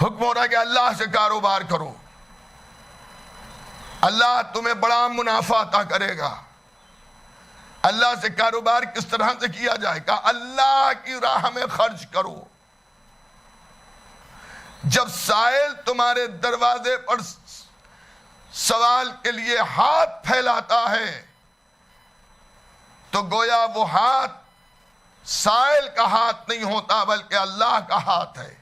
حکم ہو رہا ہے کہ اللہ سے کاروبار کرو، اللہ تمہیں بڑا منافع عطا کرے گا۔ اللہ سے کاروبار کس طرح سے کیا جائے گا؟ اللہ کی راہ میں خرچ کرو۔ جب سائل تمہارے دروازے پر سوال کے لیے ہاتھ پھیلاتا ہے تو گویا وہ ہاتھ سائل کا ہاتھ نہیں ہوتا بلکہ اللہ کا ہاتھ ہے۔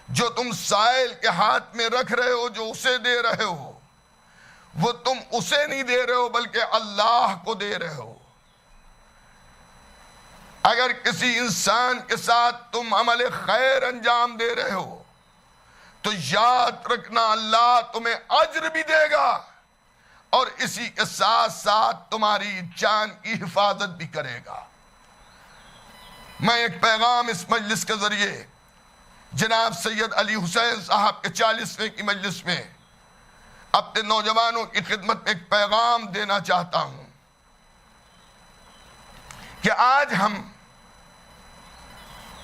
جو تم سائل کے ہاتھ میں رکھ رہے ہو، جو اسے دے رہے ہو، وہ تم اسے نہیں دے رہے ہو بلکہ اللہ کو دے رہے ہو۔ اگر کسی انسان کے ساتھ تم عمل خیر انجام دے رہے ہو تو یاد رکھنا اللہ تمہیں اجر بھی دے گا اور اسی کے ساتھ ساتھ تمہاری جان کی حفاظت بھی کرے گا۔ میں ایک پیغام اس مجلس کے ذریعے جناب سید علی حسین صاحب کے 40ویں کی مجلس میں اپنے نوجوانوں کی خدمت میں ایک پیغام دینا چاہتا ہوں کہ آج ہم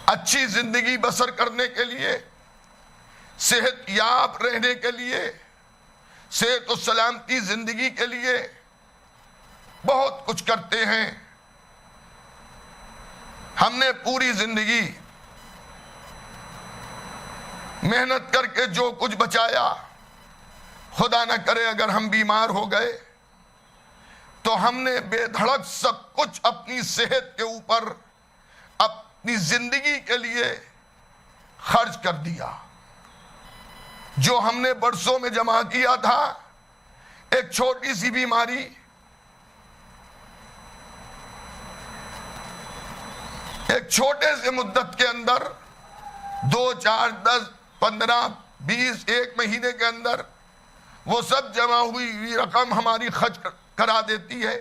اچھی زندگی بسر کرنے کے لیے، صحت یاب رہنے کے لیے، صحت و سلامتی زندگی کے لیے بہت کچھ کرتے ہیں۔ ہم نے پوری زندگی محنت کر کے جو کچھ بچایا، خدا نہ کرے اگر ہم بیمار ہو گئے تو ہم نے بے دھڑک سب کچھ اپنی صحت کے اوپر، اپنی زندگی کے لیے خرچ کر دیا۔ جو ہم نے برسوں میں جمع کیا تھا، ایک چھوٹی سی بیماری، ایک چھوٹے سے مدت کے اندر 2، 4، 10، 15، 20، ایک مہینے کے اندر وہ سب جمع ہوئی رقم ہماری خرچ کرا دیتی ہے۔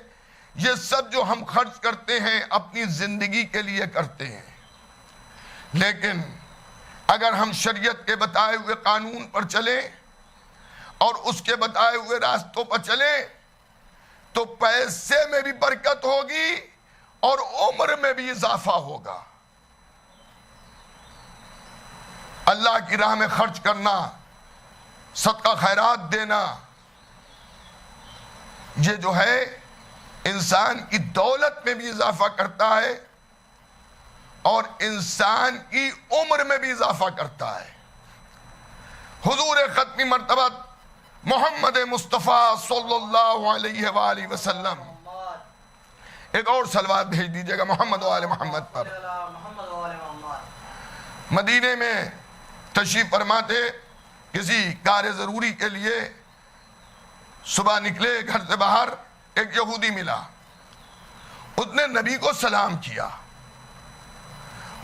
یہ سب جو ہم خرچ کرتے ہیں اپنی زندگی کے لیے کرتے ہیں، لیکن اگر ہم شریعت کے بتائے ہوئے قانون پر چلیں اور اس کے بتائے ہوئے راستوں پر چلیں تو پیسے میں بھی برکت ہوگی اور عمر میں بھی اضافہ ہوگا۔ اللہ کی راہ میں خرچ کرنا، صدقہ خیرات دینا، یہ جو ہے انسان کی دولت میں بھی اضافہ کرتا ہے اور انسان کی عمر میں بھی اضافہ کرتا ہے۔ حضور ختمی مرتبہ محمد مصطفیٰ صلی اللہ علیہ وآلہ وسلم، ایک اور صلوات بھیج دیجئے گا محمد و آل محمد پر۔ مدینے میں تشریف فرما تھے، کسی کار ضروری کے لیے صبح نکلے گھر سے باہر، ایک یہودی ملا، اس نے نبی کو سلام کیا،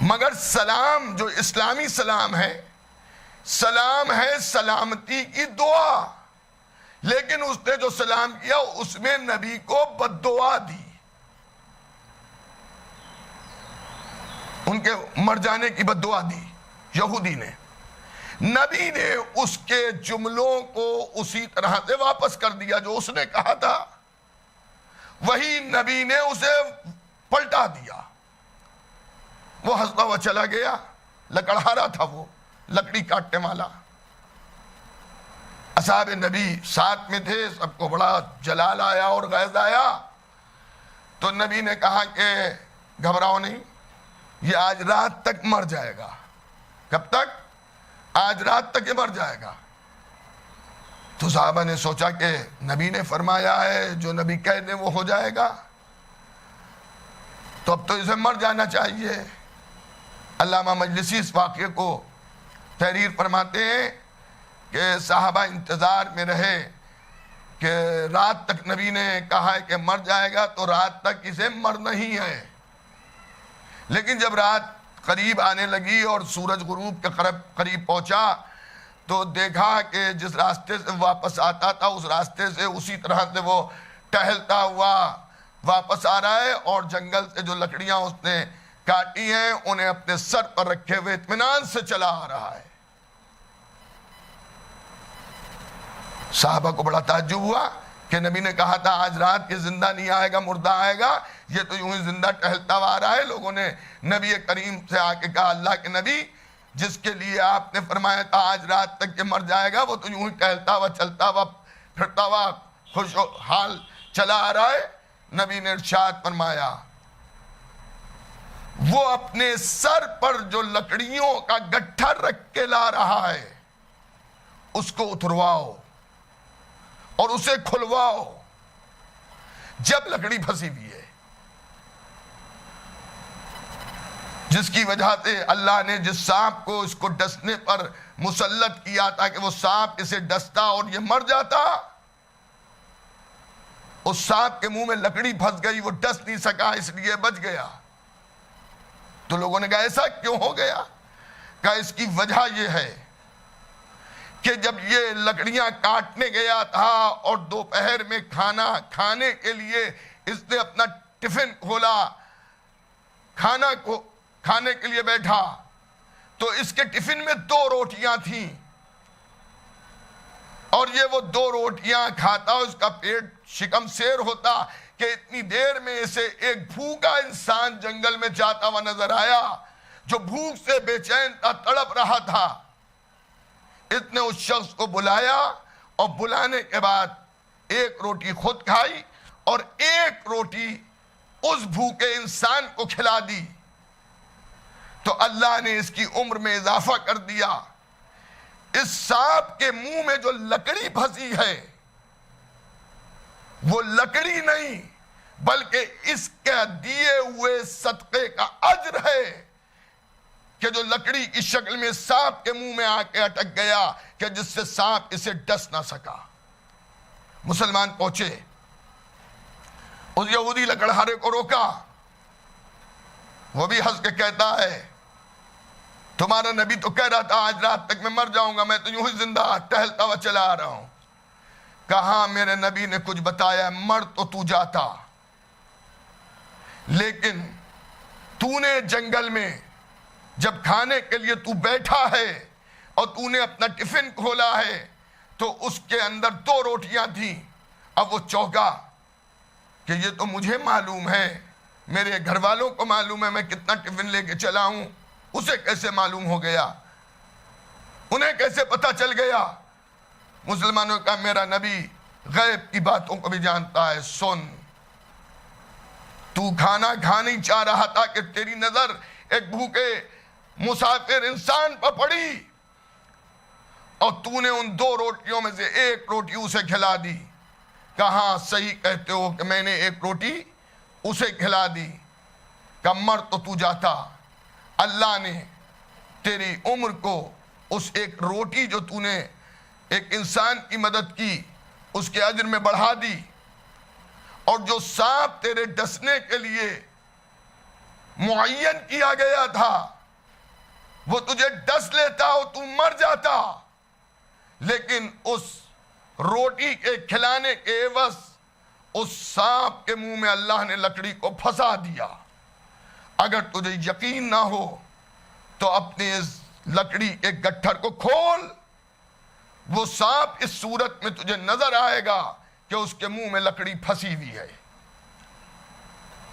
مگر سلام جو اسلامی سلام ہے سلامتی کی دعا، لیکن اس نے جو سلام کیا اس میں نبی کو بد دعا دی، ان کے مر جانے کی بد دعا دی یہودی نے۔ نبی نے اس کے جملوں کو اسی طرح سے واپس کر دیا، جو اس نے کہا تھا وہی نبی نے اسے پلٹا دیا۔ وہ ہنستا ہوا چلا گیا، لکڑہارا تھا، وہ لکڑی کاٹنے والا۔ اصحاب نبی ساتھ میں تھے، سب کو بڑا جلال آیا اور غیظ آیا، تو نبی نے کہا کہ گھبراؤ نہیں، یہ آج رات تک مر جائے گا۔ کب تک؟ آج رات تک یہ مر جائے گا۔ تو صحابہ نے سوچا کہ نبی نے فرمایا ہے، جو نبی کہہ دیں وہ ہو جائے گا، تو اب تو اسے مر جانا چاہیے۔ علامہ مجلسی اس واقعے کو تحریر فرماتے ہیں کہ صحابہ انتظار میں رہے کہ رات تک نبی نے کہا ہے کہ مر جائے گا، تو رات تک اسے مرنا ہی ہے۔ لیکن جب رات قریب آنے لگی اور سورج غروب کے قریب پہنچا تو دیکھا کہ جس راستے سے واپس آتا تھا اس راستے سے اسی طرح سے وہ ٹہلتا ہوا واپس آ رہا ہے، اور جنگل سے جو لکڑیاں اس نے کاٹی ہیں انہیں اپنے سر پر رکھے ہوئے اطمینان سے چلا آ رہا ہے۔ صحابہ کو بڑا تعجب ہوا کہ نبی نے کہا تھا آج رات یہ زندہ نہیں آئے گا، مردہ آئے گا، یہ تو یوں ہی زندہ ٹہلتا ہوا آ رہا ہے۔ لوگوں نے نبی کریم سے آ کے کہا اللہ کے نبی جس کے لیے آپ نے فرمایا تھا آج رات تک یہ مر جائے گا، وہ تو یوں ہی ٹہلتا ہوا چلتا ہوا پھرتا ہوا خوش حال چلا آ رہا ہے. نبی نے ارشاد فرمایا وہ اپنے سر پر جو لکڑیوں کا گٹھر رکھ کے لا رہا ہے اس کو اترواؤ اور اسے کھلواؤ جب لکڑی پھنسی ہوئی ہے، جس کی وجہ سے اللہ نے جس سانپ کو اس کو ڈسنے پر مسلط کیا تھا کہ وہ سانپ اسے ڈستا اور یہ مر جاتا، اس سانپ کے منہ میں لکڑی پھنس گئی، وہ ڈس نہیں سکا اس لیے بچ گیا. تو لوگوں نے کہا ایسا کیوں ہو گیا؟ کہا اس کی وجہ یہ ہے کہ جب یہ لکڑیاں کاٹنے گیا تھا اور دوپہر میں کھانا کھانے کے لیے اس نے اپنا ٹفن کھولا، کھانا کو کھانے کے لیے بیٹھا تو اس کے ٹفن میں 2 روٹیاں تھیں اور یہ وہ 2 روٹیاں کھاتا، اس کا پیٹ شکم سیر ہوتا کہ اتنی دیر میں اسے ایک بھوکا انسان جنگل میں جاتا ہوا نظر آیا جو بھوک سے بے چین تھا، تڑپ رہا تھا. اس نے اس شخص کو بلایا اور بلانے کے بعد 1 روٹی خود کھائی اور 1 روٹی اس بھوکے انسان کو کھلا دی. تو اللہ نے اس کی عمر میں اضافہ کر دیا. اس سانپ کے منہ میں جو لکڑی پھنسی ہے وہ لکڑی نہیں بلکہ اس کے دیے ہوئے صدقے کا اجر ہے کہ جو لکڑی کی شکل میں سانپ کے منہ میں آ کے اٹک گیا کہ جس سے سانپ اسے ڈس نہ سکا. مسلمان پہنچے، اس یہودی لکڑہارے کو روکا، وہ بھی ہنس کے کہتا ہے تمہارا نبی تو کہہ رہا تھا آج رات تک میں مر جاؤں گا، میں تو یوں ہی زندہ ٹہلتا ہوا چلا آ رہا ہوں. کہاں میرے نبی نے کچھ بتایا، مر تو جاتا لیکن تو نے جنگل میں جب کھانے کے لیے تو بیٹھا ہے اور تو نے اپنا ٹفن کھولا ہے تو اس کے اندر 2 روٹیاں تھیں. اب وہ چونکا کہ یہ تو مجھے معلوم ہے، میرے گھر والوں کو معلوم ہے میں کتنا ٹفن لے کے چلا ہوں، اسے کیسے معلوم ہو گیا، انہیں کیسے پتہ چل گیا؟ مسلمانوں کا میرا نبی غیب کی باتوں کو بھی جانتا ہے. سن، تو کھانا کھا نہیں چاہ رہا تھا کہ تیری نظر ایک بھوکے مسافر انسان پر پڑی اور تو نے ان 2 روٹیوں میں سے 1 روٹی اسے کھلا دی. کہاں صحیح کہتے ہو کہ میں نے 1 روٹی اسے کھلا دی. کہ مر تو جاتا، اللہ نے تیری عمر کو اس 1 روٹی جو تو نے ایک انسان کی مدد کی اس کے اجر میں بڑھا دی. اور جو سانپ تیرے ڈسنے کے لیے معین کیا گیا تھا وہ تجھے ڈس لیتا اور تو مر جاتا، لیکن اس روٹی کے کھلانے کے عوض اس سانپ کے منہ میں اللہ نے لکڑی کو پھنسا دیا. اگر تجھے یقین نہ ہو تو اپنے اس لکڑی کے گٹھر کو کھول، وہ سانپ اس صورت میں تجھے نظر آئے گا کہ اس کے منہ میں لکڑی پھنسی ہوئی ہے.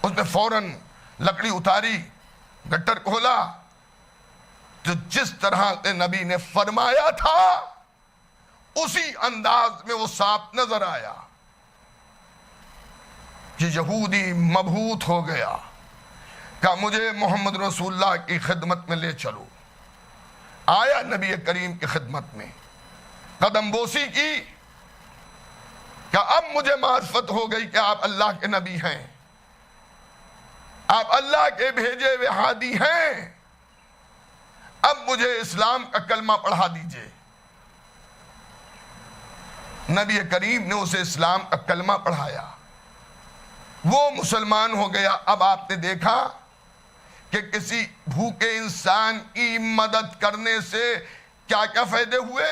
اس نے فوراً لکڑی اتاری، گٹر کھولا تو جس طرح سے نبی نے فرمایا تھا اسی انداز میں وہ سانپ نظر آیا. یہ یہودی مبہوت ہو گیا، کہا مجھے محمد رسول اللہ کی خدمت میں لے چلو. آیا نبی کریم کی خدمت میں، قدم بوسی کی کہ اب مجھے معرفت ہو گئی کہ آپ اللہ کے نبی ہیں، آپ اللہ کے بھیجے ہوئے ہادی ہیں، اب مجھے اسلام کا کلمہ پڑھا دیجئے. نبی کریم نے اسے اسلام کا کلمہ پڑھایا، وہ مسلمان ہو گیا. اب آپ نے دیکھا کہ کسی بھوکے انسان کی مدد کرنے سے کیا کیا فائدے ہوئے.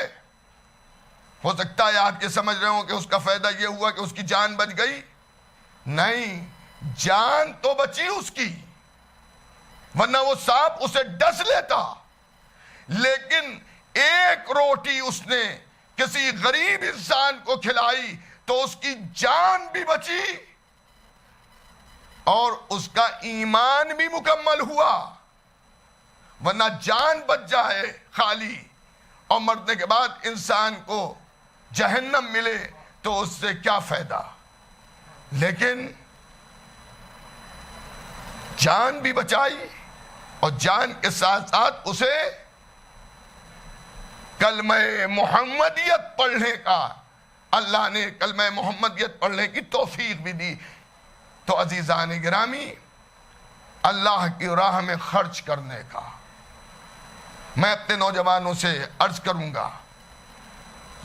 ہو سکتا ہے آپ یہ سمجھ رہے ہوں کہ اس کا فائدہ یہ ہوا کہ اس کی جان بچ گئی. نہیں، جان تو بچی اس کی، ورنہ وہ سانپ اسے ڈس لیتا. لیکن 1 روٹی اس نے کسی غریب انسان کو کھلائی تو اس کی جان بھی بچی اور اس کا ایمان بھی مکمل ہوا. ورنہ جان بچ جائے خالی اور مرنے کے بعد انسان کو جہنم ملے تو اس سے کیا فائدہ. لیکن جان بھی بچائی اور جان کے ساتھ ساتھ اسے کلمہ محمدیت پڑھنے کا اللہ نے کلمہ محمدیت پڑھنے کی توفیق بھی دی. تو عزیزان گرامی، اللہ کی راہ میں خرچ کرنے کا میں اپنے نوجوانوں سے عرض کروں گا،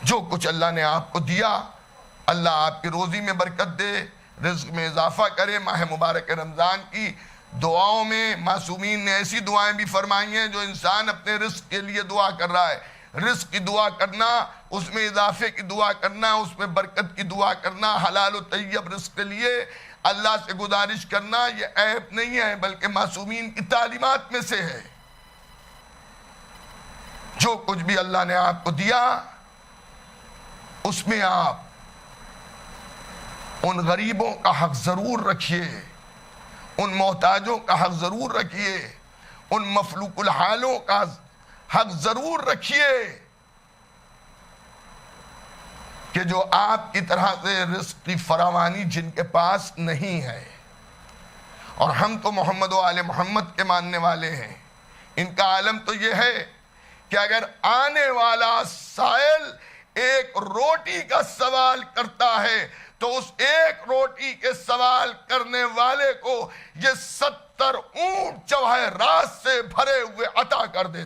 جو کچھ اللہ نے آپ کو دیا اللہ آپ کی روزی میں برکت دے، رزق میں اضافہ کرے. ماہ مبارک رمضان کی دعاؤں میں معصومین نے ایسی دعائیں بھی فرمائی ہیں جو انسان اپنے رزق کے لیے دعا کر رہا ہے. رزق کی دعا کرنا، اس میں اضافے کی دعا کرنا، اس میں برکت کی دعا کرنا، حلال و طیب رزق کے لیے اللہ سے گزارش کرنا، یہ عیب نہیں ہے بلکہ معصومین کی تعلیمات میں سے ہے. جو کچھ بھی اللہ نے آپ کو دیا اس میں آپ ان غریبوں کا حق ضرور رکھیے، ان محتاجوں کا حق ضرور رکھیے، ان مفلوق الحالوں کا حق ضرور رکھیے کہ جو آپ کی طرح سے رزق کی فراوانی جن کے پاس نہیں ہے. اور ہم تو محمد و آل محمد کے ماننے والے ہیں. ان کا عالم تو یہ ہے کہ اگر آنے والا سائل ایک روٹی کا سوال کرتا ہے تو اس ایک روٹی کے سوال کرنے والے کو یہ 70 اونٹ جواہرات سے بھرے ہوئے عطا کر دیتے.